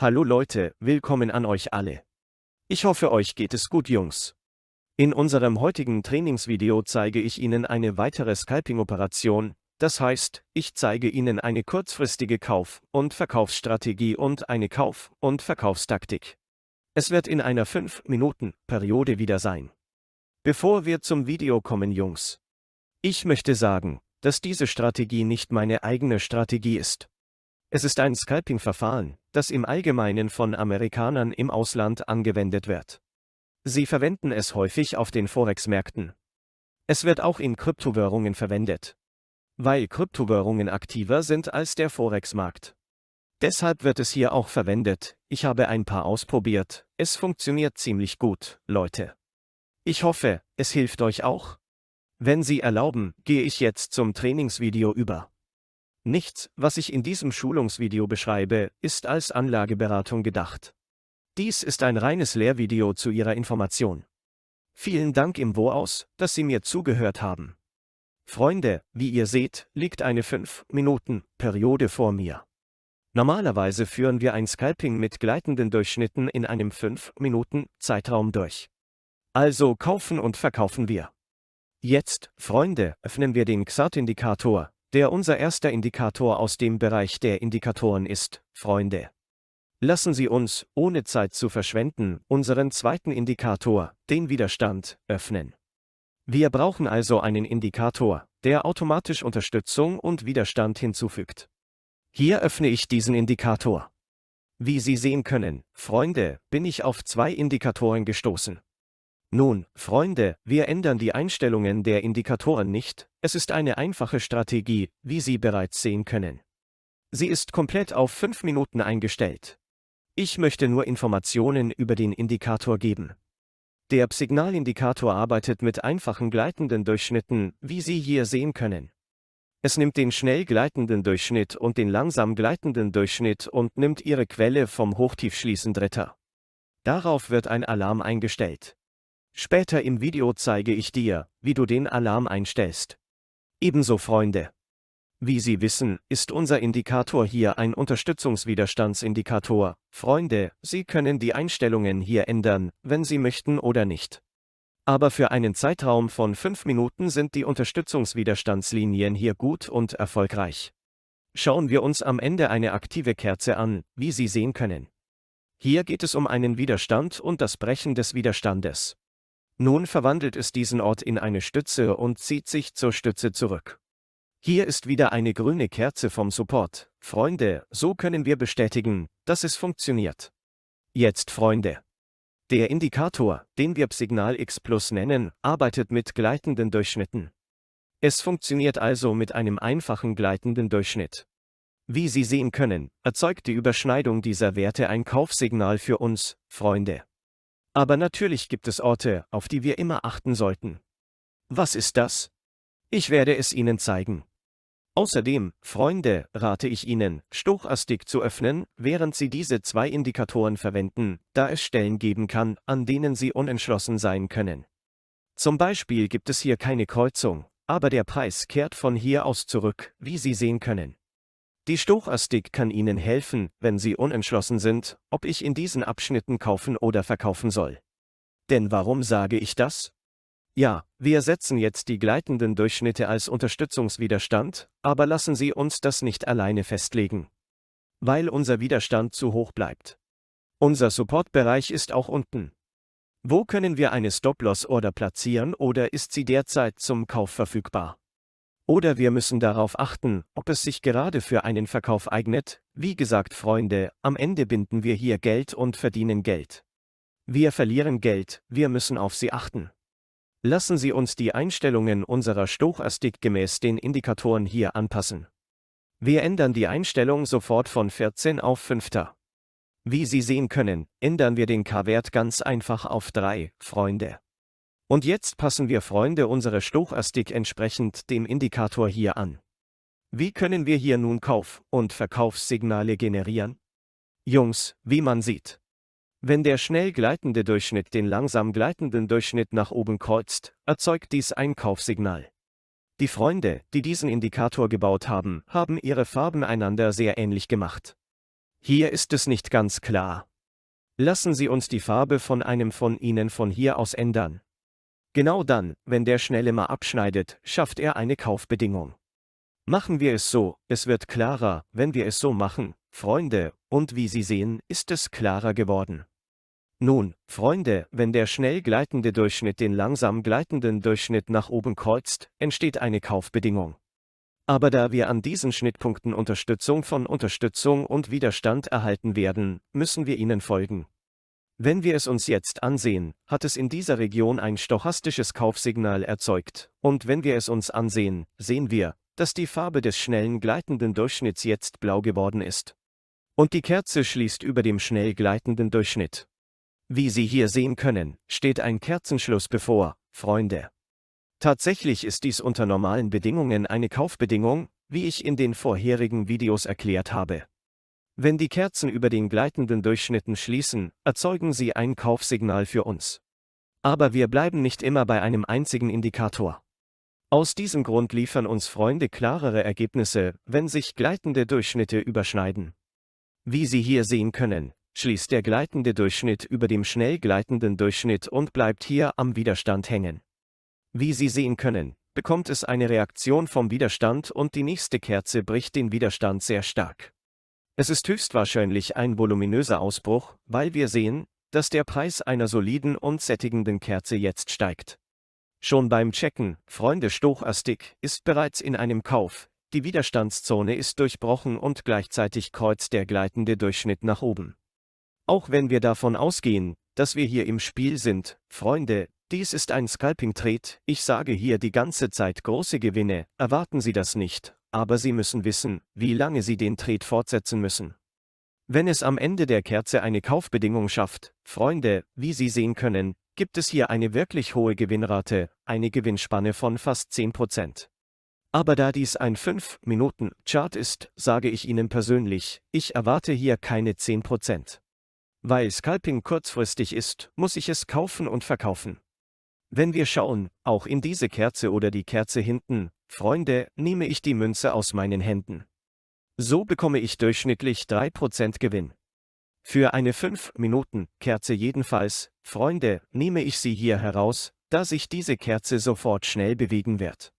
Hallo Leute, willkommen an euch alle. Ich hoffe, euch geht es gut, Jungs. In unserem heutigen Trainingsvideo zeige ich Ihnen eine weitere Scalping-Operation, das heißt, ich zeige Ihnen eine kurzfristige Kauf- und Verkaufsstrategie und eine Kauf- und Verkaufstaktik. Es wird in einer 5-Minuten-Periode wieder sein. Bevor wir zum Video kommen, Jungs. Ich möchte sagen, dass diese Strategie nicht meine eigene Strategie ist. Es ist ein Scalping-Verfahren, das im Allgemeinen von Amerikanern im Ausland angewendet wird. Sie verwenden es häufig auf den Forex-Märkten. Es wird auch in Kryptowährungen verwendet, weil Kryptowährungen aktiver sind als der Forex-Markt. Deshalb wird es hier auch verwendet. Ich habe ein paar ausprobiert, es funktioniert ziemlich gut, Leute. Ich hoffe, es hilft euch auch. Wenn Sie erlauben, gehe ich jetzt zum Trainingsvideo über. Nichts, was ich in diesem Schulungsvideo beschreibe, ist als Anlageberatung gedacht. Dies ist ein reines Lehrvideo zu Ihrer Information. Vielen Dank im Voraus, dass Sie mir zugehört haben. Freunde, wie ihr seht, liegt eine 5-Minuten-Periode vor mir. Normalerweise führen wir ein Scalping mit gleitenden Durchschnitten in einem 5-Minuten-Zeitraum durch. Also kaufen und verkaufen wir. Jetzt, Freunde, öffnen wir den XART-Indikator, der unser erster Indikator aus dem Bereich der Indikatoren ist, Freunde. Lassen Sie uns, ohne Zeit zu verschwenden, unseren zweiten Indikator, den Widerstand, öffnen. Wir brauchen also einen Indikator, der automatisch Unterstützung und Widerstand hinzufügt. Hier öffne ich diesen Indikator. Wie Sie sehen können, Freunde, bin ich auf zwei Indikatoren gestoßen. Nun, Freunde, wir ändern die Einstellungen der Indikatoren nicht, es ist eine einfache Strategie, wie Sie bereits sehen können. Sie ist komplett auf 5 Minuten eingestellt. Ich möchte nur Informationen über den Indikator geben. Der Signalindikator arbeitet mit einfachen gleitenden Durchschnitten, wie Sie hier sehen können. Es nimmt den schnell gleitenden Durchschnitt und den langsam gleitenden Durchschnitt und nimmt ihre Quelle vom Hochtiefschließen Dritter. Darauf wird ein Alarm eingestellt. Später im Video zeige ich dir, wie du den Alarm einstellst. Ebenso, Freunde. Wie Sie wissen, ist unser Indikator hier ein Unterstützungswiderstandsindikator. Freunde, Sie können die Einstellungen hier ändern, wenn Sie möchten oder nicht. Aber für einen Zeitraum von 5 Minuten sind die Unterstützungswiderstandslinien hier gut und erfolgreich. Schauen wir uns am Ende eine aktive Kerze an, wie Sie sehen können. Hier geht es um einen Widerstand und das Brechen des Widerstandes. Nun verwandelt es diesen Ort in eine Stütze und zieht sich zur Stütze zurück. Hier ist wieder eine grüne Kerze vom Support. Freunde, so können wir bestätigen, dass es funktioniert. Jetzt, Freunde. Der Indikator, den wir Signal X Plus nennen, arbeitet mit gleitenden Durchschnitten. Es funktioniert also mit einem einfachen gleitenden Durchschnitt. Wie Sie sehen können, erzeugt die Überschneidung dieser Werte ein Kaufsignal für uns, Freunde. Aber natürlich gibt es Orte, auf die wir immer achten sollten. Was ist das? Ich werde es Ihnen zeigen. Außerdem, Freunde, rate ich Ihnen, Stochastik zu öffnen, während Sie diese zwei Indikatoren verwenden, da es Stellen geben kann, an denen Sie unentschlossen sein können. Zum Beispiel gibt es hier keine Kreuzung, aber der Preis kehrt von hier aus zurück, wie Sie sehen können. Die Stochastik kann Ihnen helfen, wenn Sie unentschlossen sind, ob ich in diesen Abschnitten kaufen oder verkaufen soll. Denn warum sage ich das? Ja, wir setzen jetzt die gleitenden Durchschnitte als Unterstützungswiderstand, aber lassen Sie uns das nicht alleine festlegen. Weil unser Widerstand zu hoch bleibt. Unser Supportbereich ist auch unten. Wo können wir eine Stop-Loss-Order platzieren oder ist sie derzeit zum Kauf verfügbar? Oder wir müssen darauf achten, ob es sich gerade für einen Verkauf eignet. Wie gesagt, Freunde, am Ende binden wir hier Geld und verdienen Geld. Wir verlieren Geld, wir müssen auf sie achten. Lassen Sie uns die Einstellungen unserer Stochastik gemäß den Indikatoren hier anpassen. Wir ändern die Einstellung sofort von 14 auf 5. Wie Sie sehen können, ändern wir den K-Wert ganz einfach auf 3, Freunde. Und jetzt passen wir, Freunde, unsere Stochastik entsprechend dem Indikator hier an. Wie können wir hier nun Kauf- und Verkaufssignale generieren? Jungs, wie man sieht. Wenn der schnell gleitende Durchschnitt den langsam gleitenden Durchschnitt nach oben kreuzt, erzeugt dies ein Kaufsignal. Die Freunde, die diesen Indikator gebaut haben, haben ihre Farben einander sehr ähnlich gemacht. Hier ist es nicht ganz klar. Lassen Sie uns die Farbe von einem von Ihnen von hier aus ändern. Genau dann, wenn der Schnelle mal abschneidet, schafft er eine Kaufbedingung. Machen wir es so, es wird klarer, wenn wir es so machen, Freunde, und wie Sie sehen, ist es klarer geworden. Nun, Freunde, wenn der schnell gleitende Durchschnitt den langsam gleitenden Durchschnitt nach oben kreuzt, entsteht eine Kaufbedingung. Aber da wir an diesen Schnittpunkten Unterstützung von Unterstützung und Widerstand erhalten werden, müssen wir ihnen folgen. Wenn wir es uns jetzt ansehen, hat es in dieser Region ein stochastisches Kaufsignal erzeugt, und wenn wir es uns ansehen, sehen wir, dass die Farbe des schnellen gleitenden Durchschnitts jetzt blau geworden ist. Und die Kerze schließt über dem schnell gleitenden Durchschnitt. Wie Sie hier sehen können, steht ein Kerzenschluss bevor, Freunde. Tatsächlich ist dies unter normalen Bedingungen eine Kaufbedingung, wie ich in den vorherigen Videos erklärt habe. Wenn die Kerzen über den gleitenden Durchschnitten schließen, erzeugen sie ein Kaufsignal für uns. Aber wir bleiben nicht immer bei einem einzigen Indikator. Aus diesem Grund liefern uns Freunde klarere Ergebnisse, wenn sich gleitende Durchschnitte überschneiden. Wie Sie hier sehen können, schließt der gleitende Durchschnitt über dem schnell gleitenden Durchschnitt und bleibt hier am Widerstand hängen. Wie Sie sehen können, bekommt es eine Reaktion vom Widerstand und die nächste Kerze bricht den Widerstand sehr stark. Es ist höchstwahrscheinlich ein voluminöser Ausbruch, weil wir sehen, dass der Preis einer soliden und sättigenden Kerze jetzt steigt. Schon beim Checken, Freunde, Stochastik ist bereits in einem Kauf, die Widerstandszone ist durchbrochen und gleichzeitig kreuzt der gleitende Durchschnitt nach oben. Auch wenn wir davon ausgehen, dass wir hier im Spiel sind, Freunde, dies ist ein Scalping-Trade, ich sage hier die ganze Zeit große Gewinne, erwarten Sie das nicht, aber Sie müssen wissen, wie lange Sie den Trade fortsetzen müssen. Wenn es am Ende der Kerze eine Kaufbedingung schafft, Freunde, wie Sie sehen können, gibt es hier eine wirklich hohe Gewinnrate, eine Gewinnspanne von fast 10%. Aber da dies ein 5-Minuten-Chart ist, sage ich Ihnen persönlich, ich erwarte hier keine 10%. Weil Scalping kurzfristig ist, muss ich es kaufen und verkaufen. Wenn wir schauen, auch in diese Kerze oder die Kerze hinten, Freunde, nehme ich die Münze aus meinen Händen. So bekomme ich durchschnittlich 3% Gewinn. Für eine 5-Minuten-Kerze jedenfalls, Freunde, nehme ich sie hier heraus, da sich diese Kerze sofort schnell bewegen wird.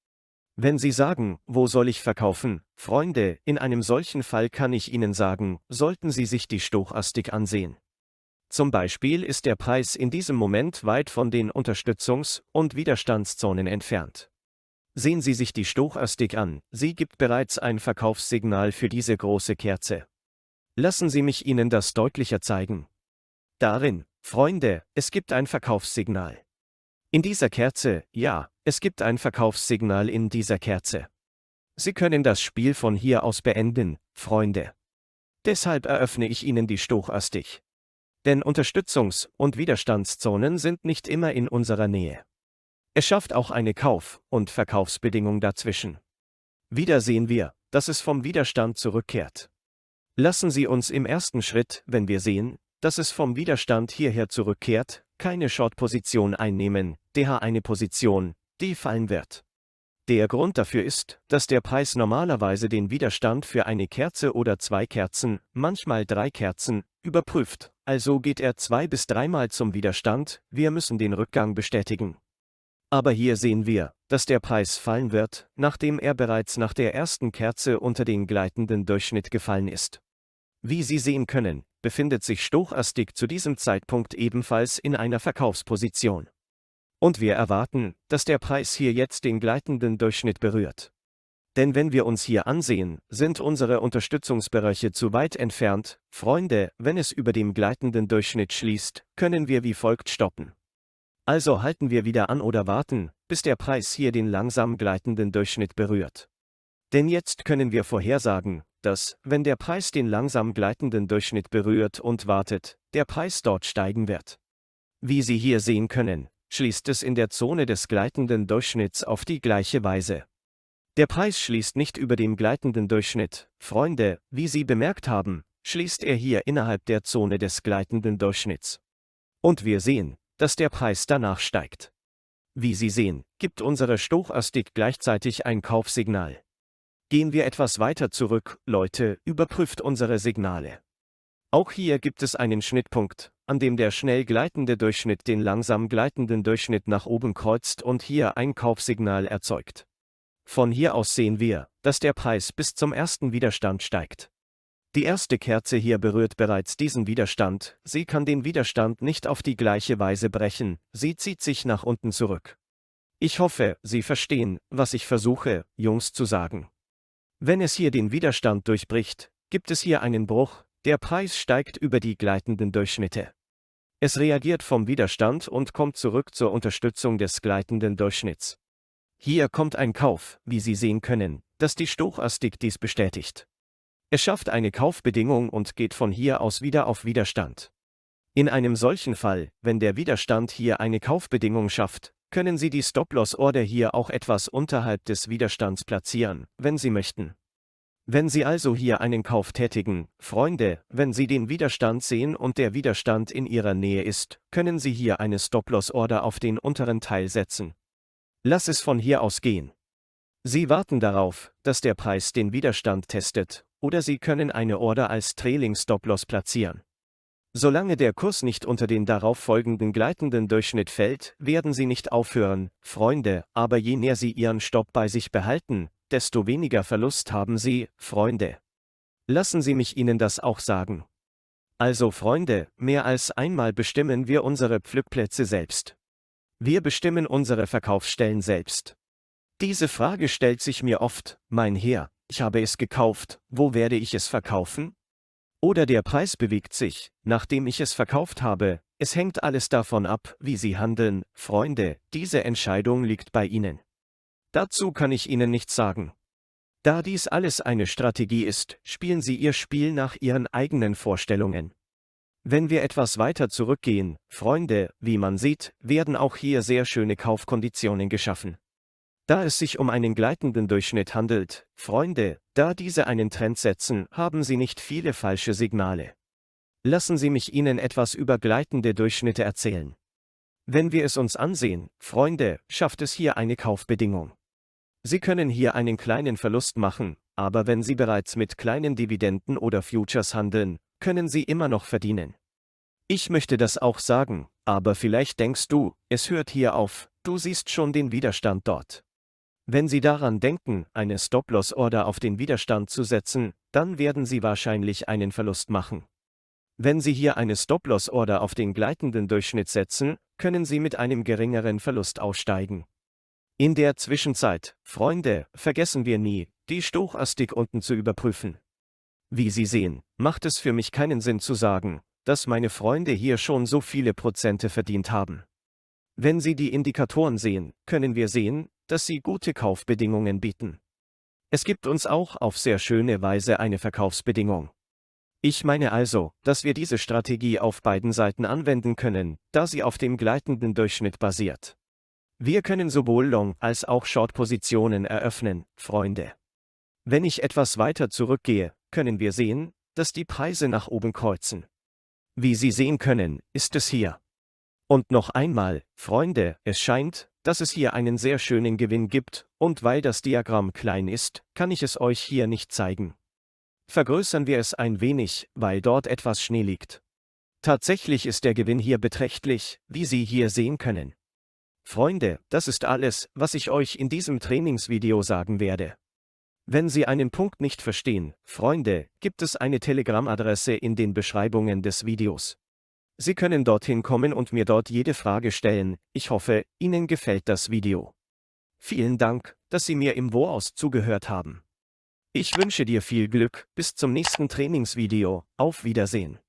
Wenn Sie sagen, wo soll ich verkaufen, Freunde, in einem solchen Fall kann ich Ihnen sagen, sollten Sie sich die Stochastik ansehen. Zum Beispiel ist der Preis in diesem Moment weit von den Unterstützungs- und Widerstandszonen entfernt. Sehen Sie sich die Stochastik an, sie gibt bereits ein Verkaufssignal für diese große Kerze. Lassen Sie mich Ihnen das deutlicher zeigen. Darin, Freunde, es gibt ein Verkaufssignal. In dieser Kerze, ja, es gibt ein Verkaufssignal in dieser Kerze. Sie können das Spiel von hier aus beenden, Freunde. Deshalb eröffne ich Ihnen die Stochastik. Denn Unterstützungs- und Widerstandszonen sind nicht immer in unserer Nähe. Es schafft auch eine Kauf- und Verkaufsbedingung dazwischen. Wieder sehen wir, dass es vom Widerstand zurückkehrt. Lassen Sie uns im ersten Schritt, wenn wir sehen, dass es vom Widerstand hierher zurückkehrt, keine Short-Position einnehmen, daher eine Position, die fallen wird. Der Grund dafür ist, dass der Preis normalerweise den Widerstand für eine Kerze oder 2 Kerzen, manchmal 3 Kerzen, überprüft, also geht er 2 bis 3 Mal zum Widerstand, wir müssen den Rückgang bestätigen. Aber hier sehen wir, dass der Preis fallen wird, nachdem er bereits nach der ersten Kerze unter den gleitenden Durchschnitt gefallen ist. Wie Sie sehen können, befindet sich Stochastik zu diesem Zeitpunkt ebenfalls in einer Verkaufsposition. Und wir erwarten, dass der Preis hier jetzt den gleitenden Durchschnitt berührt. Denn wenn wir uns hier ansehen, sind unsere Unterstützungsbereiche zu weit entfernt, Freunde, wenn es über dem gleitenden Durchschnitt schließt, können wir wie folgt stoppen. Also halten wir wieder an oder warten, bis der Preis hier den langsam gleitenden Durchschnitt berührt. Denn jetzt können wir vorhersagen, dass, wenn der Preis den langsam gleitenden Durchschnitt berührt und wartet, der Preis dort steigen wird. Wie Sie hier sehen können, schließt es in der Zone des gleitenden Durchschnitts auf die gleiche Weise. Der Preis schließt nicht über dem gleitenden Durchschnitt, Freunde, wie Sie bemerkt haben, schließt er hier innerhalb der Zone des gleitenden Durchschnitts. Und wir sehen, dass der Preis danach steigt. Wie Sie sehen, gibt unsere Stochastik gleichzeitig ein Kaufsignal. Gehen wir etwas weiter zurück, Leute, überprüft unsere Signale. Auch hier gibt es einen Schnittpunkt, an dem der schnell gleitende Durchschnitt den langsam gleitenden Durchschnitt nach oben kreuzt und hier ein Kaufsignal erzeugt. Von hier aus sehen wir, dass der Preis bis zum ersten Widerstand steigt. Die erste Kerze hier berührt bereits diesen Widerstand, sie kann den Widerstand nicht auf die gleiche Weise brechen, sie zieht sich nach unten zurück. Ich hoffe, Sie verstehen, was ich versuche, Jungs, zu sagen. Wenn es hier den Widerstand durchbricht, gibt es hier einen Bruch, der Preis steigt über die gleitenden Durchschnitte. Es reagiert vom Widerstand und kommt zurück zur Unterstützung des gleitenden Durchschnitts. Hier kommt ein Kauf, wie Sie sehen können, dass die Stochastik dies bestätigt. Es schafft eine Kaufbedingung und geht von hier aus wieder auf Widerstand. In einem solchen Fall, wenn der Widerstand hier eine Kaufbedingung schafft, können Sie die Stop-Loss-Order hier auch etwas unterhalb des Widerstands platzieren, wenn Sie möchten. Wenn Sie also hier einen Kauf tätigen, Freunde, wenn Sie den Widerstand sehen und der Widerstand in Ihrer Nähe ist, können Sie hier eine Stop-Loss-Order auf den unteren Teil setzen. Lass es von hier aus gehen. Sie warten darauf, dass der Preis den Widerstand testet, oder Sie können eine Order als Trailing Stop-Loss platzieren. Solange der Kurs nicht unter den darauf folgenden gleitenden Durchschnitt fällt, werden Sie nicht aufhören, Freunde, aber je mehr Sie Ihren Stopp bei sich behalten, desto weniger Verlust haben Sie, Freunde. Lassen Sie mich Ihnen das auch sagen. Also Freunde, mehr als einmal bestimmen wir unsere Pflückplätze selbst. Wir bestimmen unsere Verkaufsstellen selbst. Diese Frage stellt sich mir oft, mein Herr, ich habe es gekauft, wo werde ich es verkaufen? Oder der Preis bewegt sich, nachdem ich es verkauft habe, es hängt alles davon ab, wie Sie handeln, Freunde, diese Entscheidung liegt bei Ihnen. Dazu kann ich Ihnen nichts sagen. Da dies alles eine Strategie ist, spielen Sie Ihr Spiel nach Ihren eigenen Vorstellungen. Wenn wir etwas weiter zurückgehen, Freunde, wie man sieht, werden auch hier sehr schöne Kaufkonditionen geschaffen. Da es sich um einen gleitenden Durchschnitt handelt, Freunde, da diese einen Trend setzen, haben Sie nicht viele falsche Signale. Lassen Sie mich Ihnen etwas über gleitende Durchschnitte erzählen. Wenn wir es uns ansehen, Freunde, schafft es hier eine Kaufbedingung. Sie können hier einen kleinen Verlust machen, aber wenn Sie bereits mit kleinen Dividenden oder Futures handeln, können Sie immer noch verdienen. Ich möchte das auch sagen, aber vielleicht denkst du, es hört hier auf, du siehst schon den Widerstand dort. Wenn Sie daran denken, eine Stop-Loss-Order auf den Widerstand zu setzen, dann werden Sie wahrscheinlich einen Verlust machen. Wenn Sie hier eine Stop-Loss-Order auf den gleitenden Durchschnitt setzen, können Sie mit einem geringeren Verlust aussteigen. In der Zwischenzeit, Freunde, vergessen wir nie, die Stochastik unten zu überprüfen. Wie Sie sehen, macht es für mich keinen Sinn zu sagen, dass meine Freunde hier schon so viele Prozente verdient haben. Wenn Sie die Indikatoren sehen, können wir sehen, dass sie gute Kaufbedingungen bieten. Es gibt uns auch auf sehr schöne Weise eine Verkaufsbedingung. Ich meine also, dass wir diese Strategie auf beiden Seiten anwenden können, da sie auf dem gleitenden Durchschnitt basiert. Wir können sowohl Long- als auch Short-Positionen eröffnen, Freunde. Wenn ich etwas weiter zurückgehe, können wir sehen, dass die Preise nach oben kreuzen. Wie Sie sehen können, ist es hier. Und noch einmal, Freunde, es scheint, dass es hier einen sehr schönen Gewinn gibt, und weil das Diagramm klein ist, kann ich es euch hier nicht zeigen. Vergrößern wir es ein wenig, weil dort etwas Schnee liegt. Tatsächlich ist der Gewinn hier beträchtlich, wie Sie hier sehen können. Freunde, das ist alles, was ich euch in diesem Trainingsvideo sagen werde. Wenn Sie einen Punkt nicht verstehen, Freunde, gibt es eine Telegram-Adresse in den Beschreibungen des Videos. Sie können dorthin kommen und mir dort jede Frage stellen. Ich hoffe, Ihnen gefällt das Video. Vielen Dank, dass Sie mir im Voraus zugehört haben. Ich wünsche dir viel Glück, bis zum nächsten Trainingsvideo, auf Wiedersehen.